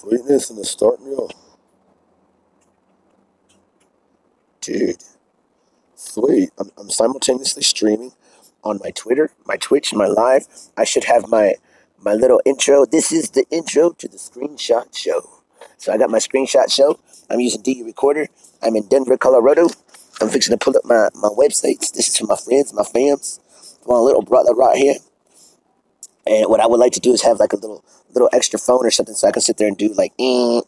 Sweetness in the starting reel. Dude, sweet. I'm simultaneously streaming on my Twitter, my Twitch, my live. I should have my little intro. This is the intro to the screenshot show. So I got my screenshot show. I'm using DU Recorder. I'm in Denver, Colorado. I'm fixing to pull up my websites. This is for my friends, my fams. My little brother right here. And what I would like to do is have like a little extra phone or something so I can sit there and do like, that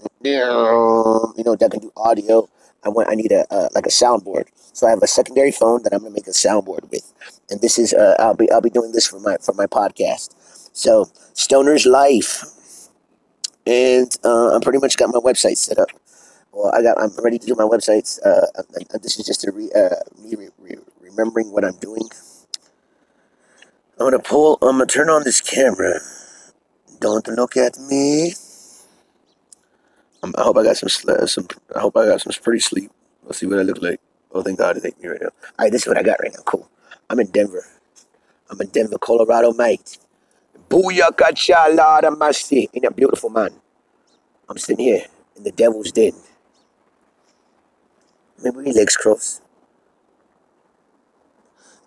can do audio. I need like a soundboard. So I have a secondary phone that I'm gonna make a soundboard with, and this is I'll be doing this for my podcast. So Stoner's Life, and I'm pretty much got my website set up. Well, I'm ready to do my websites. And this is just remembering what I'm doing. I'm gonna turn on this camera. Don't look at me. I hope I got I hope I got some pretty sleep. Let's see what I look like. Oh, thank God it ain't me right now. All right, this is what I got right now. Cool. I'm in Denver, Colorado, mate. Booyaka chalada masti. Ain't that beautiful, man? I'm sitting here in the devil's den. Maybe my legs crossed.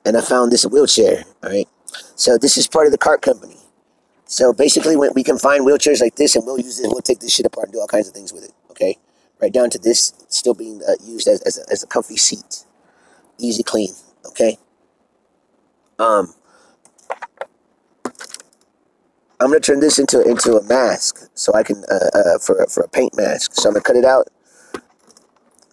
And I found this wheelchair. All right. So this is part of the cart company. So basically, when we can find wheelchairs like this, and we'll use it, we'll take this shit apart and do all kinds of things with it. Okay, right down to this still being used as a comfy seat, easy clean. Okay. I'm gonna turn this into a mask, so I can for a paint mask. So I'm gonna cut it out.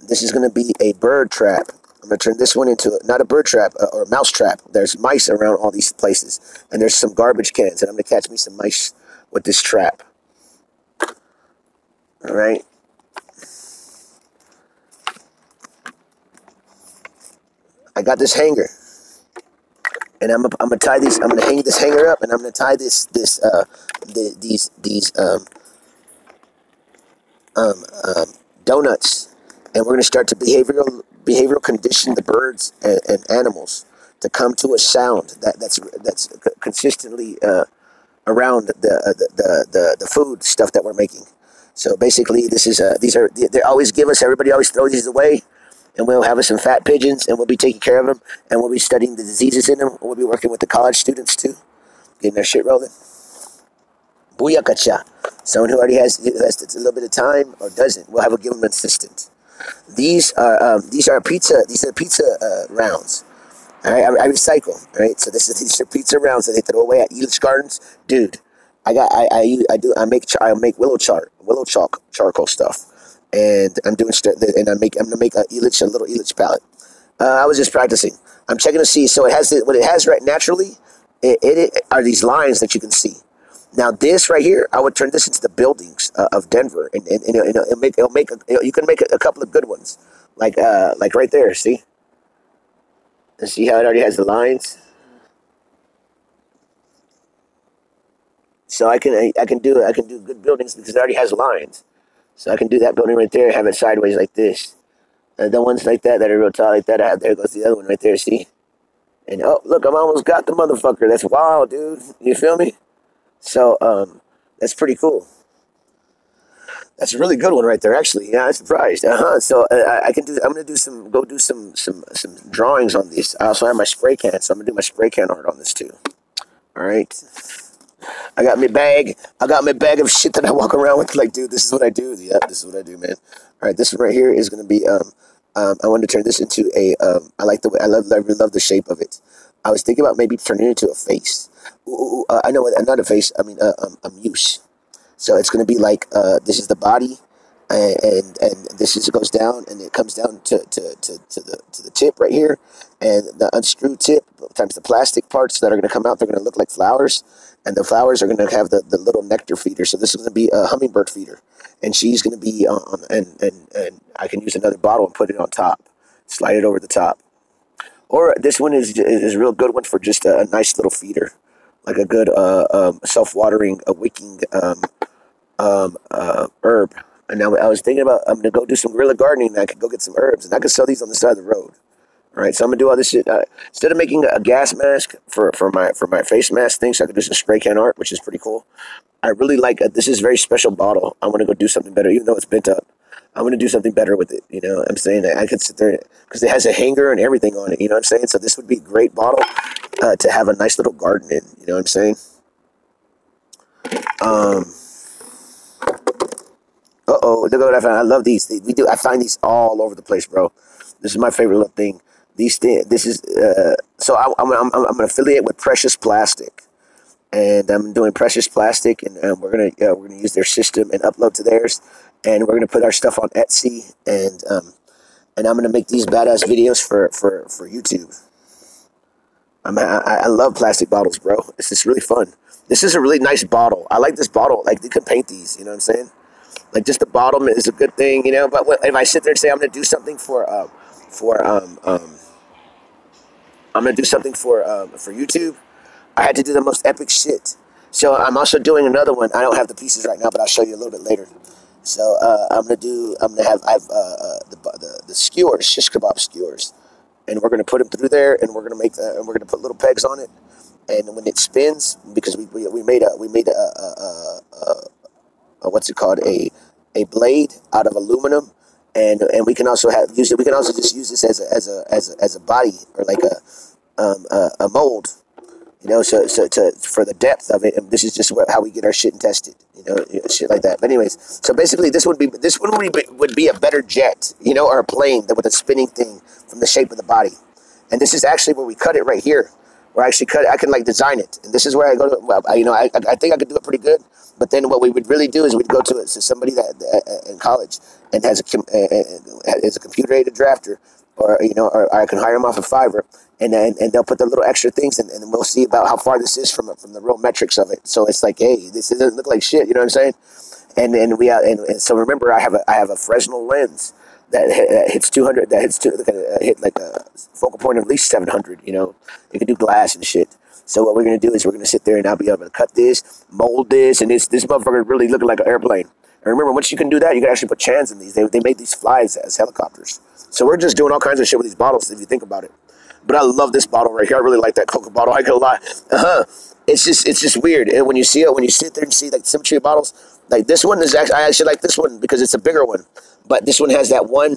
This is gonna be a bird trap. I'm going to turn this one into not a bird trap or a mouse trap. There's mice around all these places. And there's some garbage cans. And I'm going to catch me some mice with this trap. All right. I got this hanger. And I'm going to tie these. I'm going to hang this hanger up. And I'm going to tie these donuts. And we're going to start to behavioral condition the birds and animals to come to a sound that's consistently around the food stuff that we're making. So basically, they always give us. Everybody always throws these away, and we'll have us some fat pigeons, and we'll be taking care of them, and we'll be studying the diseases in them. We'll be working with the college students too, getting their shit rolling. Booyakacha. Someone who already has a little bit of time or doesn't, we'll give them an assistant. These are pizza rounds. All right, I recycle. All right, so these are pizza rounds that they throw away at Elitch Gardens, dude. I make willow chalk charcoal stuff, and I'm gonna make a little Elitch palette. I was just practicing. I'm checking to see. So what it has right naturally, it are these lines that you can see. Now this right here, I would turn this into the buildings of Denver, and you can make a couple of good ones, like right there. See, and see how it already has the lines. So I can do good buildings because it already has lines. So I can do that building right there, have it sideways like this. The ones like that are real tall like that. There goes the other one right there. See, and oh look, I'm almost got the motherfucker. That's wild, dude. You feel me? So that's pretty cool. That's a really good one right there, actually. Yeah, I'm surprised. So I'm gonna do some drawings on these. I also have my spray can, so I'm gonna do my spray can art on this too. All right. I got my bag. Of shit that I walk around with. Like, dude, this is what I do. Yeah, this is what I do, man. All right, this one right here is gonna be I wanted to turn this into a I really love the shape of it. I was thinking about maybe turning it into a face. I know not a face. I mean, a mousse. So it's going to be like this is the body, and it goes down, and it comes down to the tip right here, and the unscrewed tip times the plastic parts that are going to come out. They're going to look like flowers, and the flowers are going to have the little nectar feeder. So this is going to be a hummingbird feeder, and she's going to be and I can use another bottle and put it on top, slide it over the top. Or this one is a real good one for just a nice little feeder, like a good self-watering, wicking herb. And now I was thinking about I'm gonna go do some guerrilla gardening. And I could go get some herbs, and I could sell these on the side of the road. All right, so I'm gonna do all this shit. Instead of making a gas mask for my face mask thing, so I could do some spray can art, which is pretty cool. I really like this is a very special bottle. I want to go do something better, even though it's bent up. I'm gonna do something better with it. You know what I'm saying? I could sit there because it has a hanger and everything on it. You know what I'm saying? So this would be a great bottle to have a nice little garden in. You know what I'm saying? Look at what I found. I love these. I find these all over the place, bro. This is my favorite little thing. This is so I'm an affiliate with Precious Plastic, and I'm doing Precious Plastic, and we're gonna use their system and upload to theirs, and we're gonna put our stuff on Etsy, and I'm gonna make these badass videos for YouTube. I love plastic bottles, bro. It's just really fun. This is a really nice bottle. I like this bottle. Like, you could paint these. You know what I'm saying? Like, just the bottom is a good thing, you know. But if I sit there and say I'm gonna do something I'm gonna do something for YouTube, I had to do the most epic shit. So I'm also doing another one. I don't have the pieces right now, but I'll show you a little bit later. So I'm gonna have the skewers, shish kebab skewers, and we're gonna put them through there, and we're gonna put little pegs on it, and when it spins, because we made a what's it called, a blade out of aluminum, and we can also use it. We can also just use this as a body, or like a mold, you know, so for the depth of it. And this is just how we get our shit tested, you know, shit like that. But anyways, so basically this one would be a better jet, you know, or a plane with a spinning thing from the shape of the body. And this is actually where we cut it right here. Where I actually cut it, I can like design it, and this is where I go to. Well, you know, I think I could do it pretty good. But then what we would really do is we'd go to somebody that in college and is a computer-aided drafter, or you know, or I can hire them off of Fiverr, and they'll put the little extra things, and we'll see about how far this is from the real metrics of it. So it's like, hey, this doesn't look like shit. You know what I'm saying? And so remember, I have a Fresnel lens that hits 200. That hit like a focal point of at least 700. You know, you can do glass and shit. So what we're gonna do is we're gonna sit there, and I'll be able to cut this, mold this, and this motherfucker really looking like an airplane. And remember, once you can do that, you can actually put chans in these. They made these flies as helicopters. So we're just doing all kinds of shit with these bottles, if you think about it. But I love this bottle right here. I really like that Coca bottle. I ain't gonna lie. It's just weird. And when you see it, when you sit there and see like symmetry of bottles, like this one is actually, I actually like this one because it's a bigger one. But this one has that one.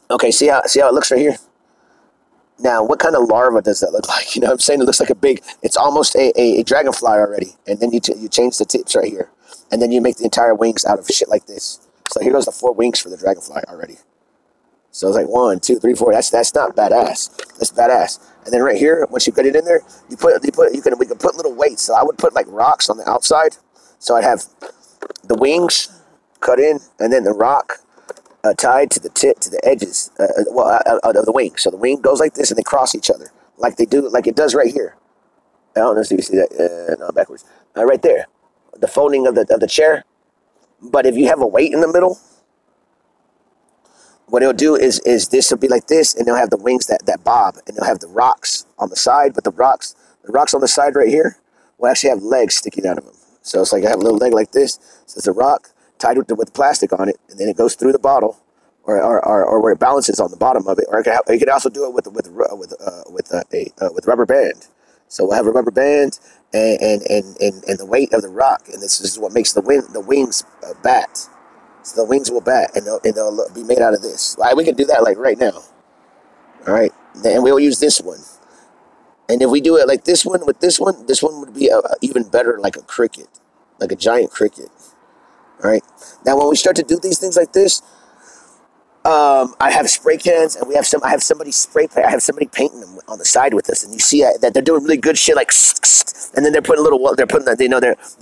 Okay, see how it looks right here. Now, what kind of larva does that look like? You know what I'm saying? It looks like it's almost a dragonfly already. And then you change the tips right here. And then you make the entire wings out of shit like this. So here goes the 4 wings for the dragonfly already. So it's like 1, 2, 3, 4. That's not badass. That's badass. And then right here, once you get it in there, we can put little weights. So I would put like rocks on the outside. So I'd have the wings cut in, and then the rock tied to the edges, of the wing. So the wing goes like this, and they cross each other, like it does right here. I don't know if you see that. No, backwards. Right there, the folding of the chair. But if you have a weight in the middle, what it'll do is this will be like this, and they'll have the wings that bob, and they'll have the rocks on the side. But the rocks on the side right here will actually have legs sticking out of them. So it's like I have a little leg like this. So it's a rock tied with plastic on it, and then it goes through the bottle, or where it balances on the bottom of it. Or you can also do it with rubber band. So we'll have a rubber band and the weight of the rock, and this is what makes the wings bat. So the wings will bat, and they'll be made out of this. All right, we can do that like right now. All right, and we'll use this one. And if we do it like this one with this one would be even better, like a cricket, like a giant cricket. All right. Now, when we start to do these things like this, I have spray cans, and I have somebody painting them on the side with us, and you see that they're doing really good shit, like, and then they're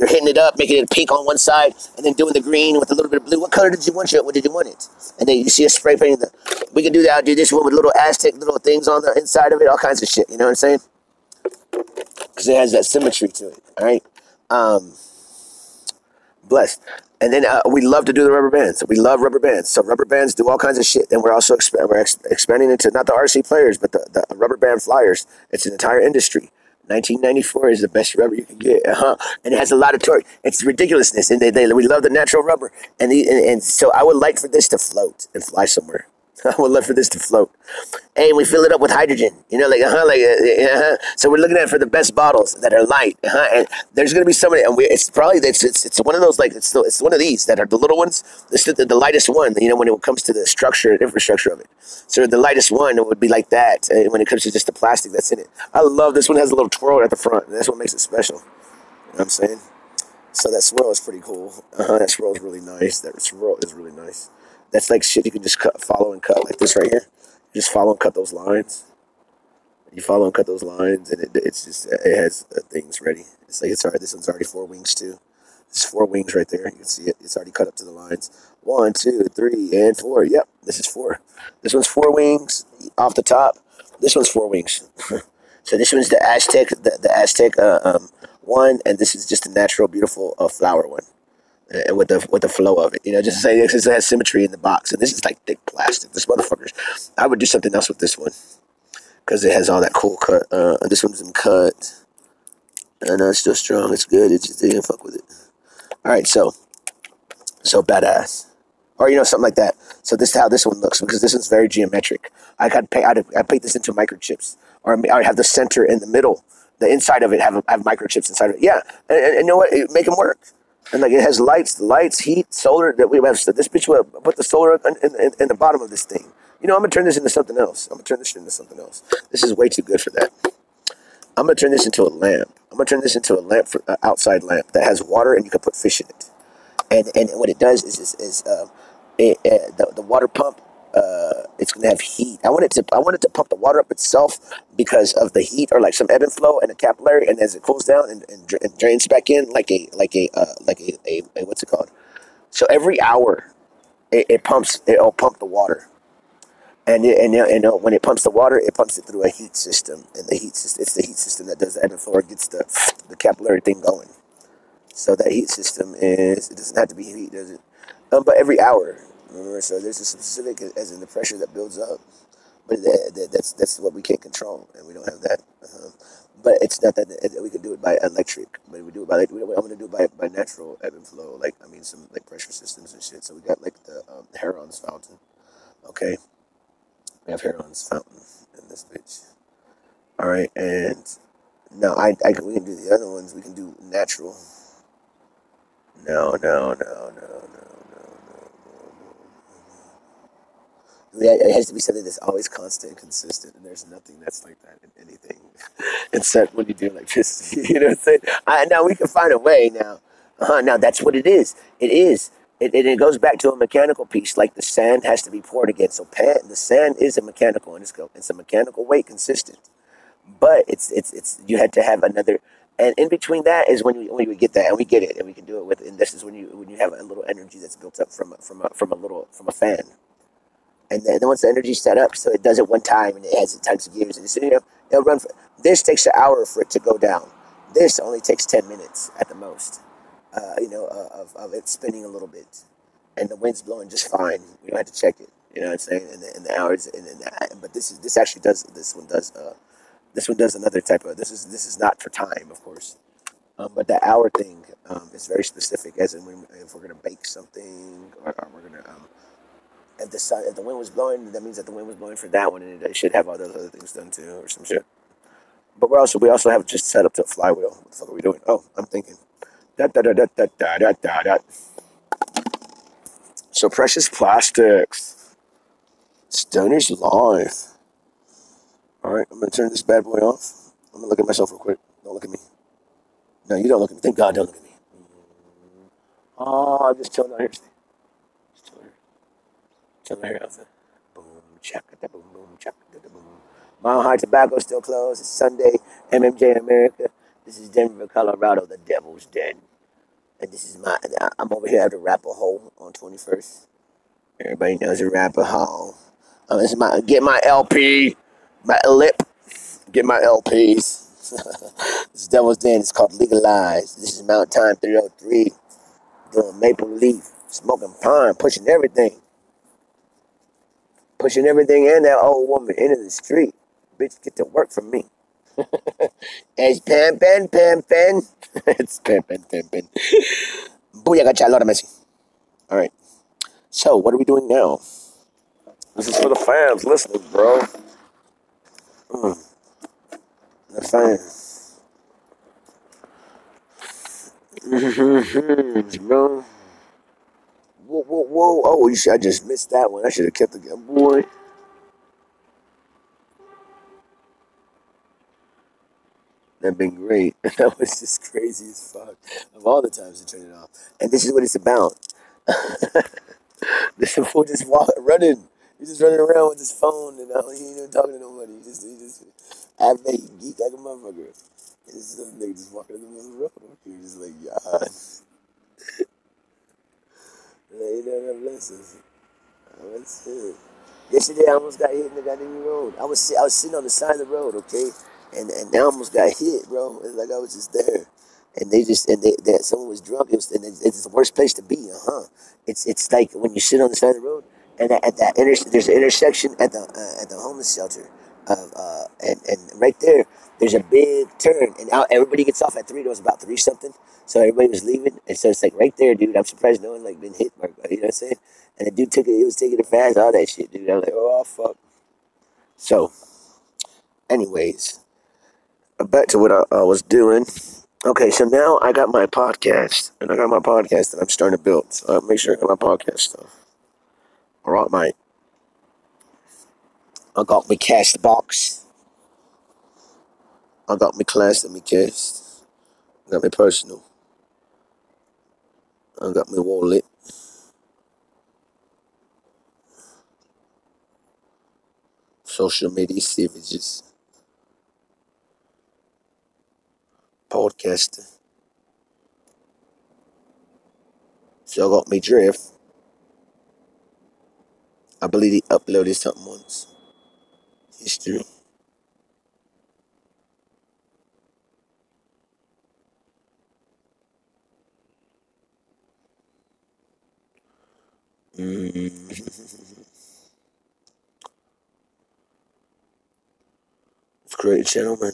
hitting it up, making it pink on one side, and then doing the green with a little bit of blue. What color did you want it? What did you want it? And then you see us spray painting. We can do that. I'll do this one with little Aztec little things on the inside of it, all kinds of shit. You know what I'm saying? Because it has that symmetry to it. All right. Blessed. And then we love to do the rubber bands. We love rubber bands. So rubber bands do all kinds of shit. And we're also expanding into not the RC players, but the rubber band flyers. It's an entire industry. 1994 is the best rubber you can get. And it has a lot of torque. It's ridiculousness. And we love the natural rubber. And so I would like for this to float and fly somewhere. I would love for this to float. Hey, we fill it up with hydrogen. So we're looking at it for the best bottles that are light. And there's gonna be somebody, and it's probably it's one of those it's one of these that are the little ones. The lightest one. When it comes to the structure and infrastructure of it. So the lightest one it would be like that. When it comes to just the plastic that's in it, I love this one. Has a little twirl at the front. And that's what makes it special. You know what I'm saying? So that swirl is pretty cool. That swirl is really nice. That swirl is really nice. That's like shit you can just follow and cut like this right here. Just follow and cut those lines. You follow and cut those lines, and it has things ready. It's like it's already. This one's already 4 wings too. There's 4 wings right there. You can see it. It's already cut up to the lines. 1, 2, 3, and 4. Yep, this is 4. This one's 4 wings off the top. This one's 4 wings. So this one's the Aztec, the Aztec one, and this is just a natural, beautiful flower one. And with the flow of it, just to say it has symmetry in the box. And this is like thick plastic. This motherfuckers, I would do something else with this one because it has all that cool cut. This one's been cut. I know it's still strong. It's good. It's just they didn't fuck with it. All right, so badass, or something like that. So this is how this one looks because this one's very geometric. I paint this into microchips, or I have the center in the middle. The inside of it have microchips inside of it. Yeah, and you know what? Make them work. And like it has lights, heat, solar. That we have. So this bitch will put the solar in the bottom of this thing. I'm gonna turn this into something else. This is way too good for that. I'm gonna turn this into a lamp. For outside lamp that has water and you can put fish in it. And what it does is the water pump. It's gonna have heat. I want it to pump the water up itself because of the heat, or like some ebb and flow and a capillary, and as it cools down and drains back in like a what's it called? So every hour it'll pump the water, and when it pumps the water, it pumps it through a heat system, and it's the heat system that does the ebb and flow, or gets the capillary thing going. So that heat system it doesn't have to be heat, does it? But every hour. Remember, so there's a specific, as in the pressure that builds up, but that's what we can't control, and we don't have that. But it's not that we can do it by electric, but we do it by I'm gonna do it by natural ebb and flow, some like pressure systems and shit. So we got like the Heron's fountain. Okay, we have Heron's fountain in this bitch. All right, and now we can do the other ones. We can do natural. No. It has to be something that's always constant and consistent, and there's nothing that's like that in anything, except when you do electricity. You know what I'm saying? Now we can find a way. Now, now that's what it is. It goes back to a mechanical piece. Like the sand has to be poured again. So the sand is a mechanical, and it's a mechanical weight consistent. But it's you had to have another. And in between that is when we get that, and we get it, and we can do it with. And this is when you have a little energy that's built up from a fan. And then once the energy's set up, so it does it one time, and it has types of gears, and it'll run. This takes an hour for it to go down. This only takes 10 minutes at the most. Of it spinning a little bit, and the wind's blowing just fine. We don't have to check it. You know what I'm saying? And the hours, but this one does another type of. This is not for time, of course. But the hour thing is very specific, as in if we're gonna bake something, or we're gonna. If the wind was blowing, that means that the wind was blowing for that one, and it should have all those other things done too, or some shit. But we also have just set up to a flywheel. What the fuck are we doing? Oh, I'm thinking. So Precious Plastics, Stoner's Life. All right, I'm gonna turn this bad boy off. I'm gonna look at myself real quick. Don't look at me. No, you don't look at me. Thank God, don't look at me. Oh, I'm just chilling out here. Boom, chaka, boom, chaka, boom. Mile High Tobacco still closed. It's Sunday. MMJ in America. This is Denver, Colorado, the Devil's Den. And this is I'm over here at the Rapper-Hole on 21st. Everybody knows the Rapper-Hole. This is get my LP, my lip, get my LPs. This is Devil's Den. It's called Legalized. This is Mount Time 303. Doing Maple Leaf, smoking pine, pushing everything and that old woman into the street. Bitch, get to work for me. It's Pam. It's Pam. Booyah, got y'all, Lord of mercy. All right. So, what are we doing now? This is for the fans listening, bro. The fans. Bro. Whoa, whoa, whoa. Oh, I just missed that one. I should have kept the game. Boy. That'd been great. That was just crazy as fuck. Of all the times to turn it off. And this is what it's about. This fool just running. He's just running around with his phone and he ain't even talking to nobody. He just average geek like a motherfucker. This nigga just walking in the middle of the road. You're just like, yeah. You don't have lessons. That's it. Yesterday I almost got hit in the goddamn road. I was sitting on the side of the road, okay, and I almost got hit, bro. It's like I was just there, and someone was drunk. It's the worst place to be, It's like when you sit on the side of the road, and there's an intersection at the homeless shelter, and right there there's a big turn, and everybody gets off at 3. There was about 3 something, so everybody was leaving, and so it's like right there, dude. I'm surprised no one like been hit, you know what I'm saying? And the dude he was taking it fast, all that shit, dude. I'm like, oh fuck. So, anyways, back to what I was doing. Okay, so now I got my podcast, and I got my podcast that I'm starting to build. So I'll make sure I got my podcast stuff. All right, mate. I got my cast box. I got my class and my cast. I got my personal. I got my wallet. Social media services. Podcaster. So I got my drift. I believe he uploaded something once. History. It's great, gentlemen.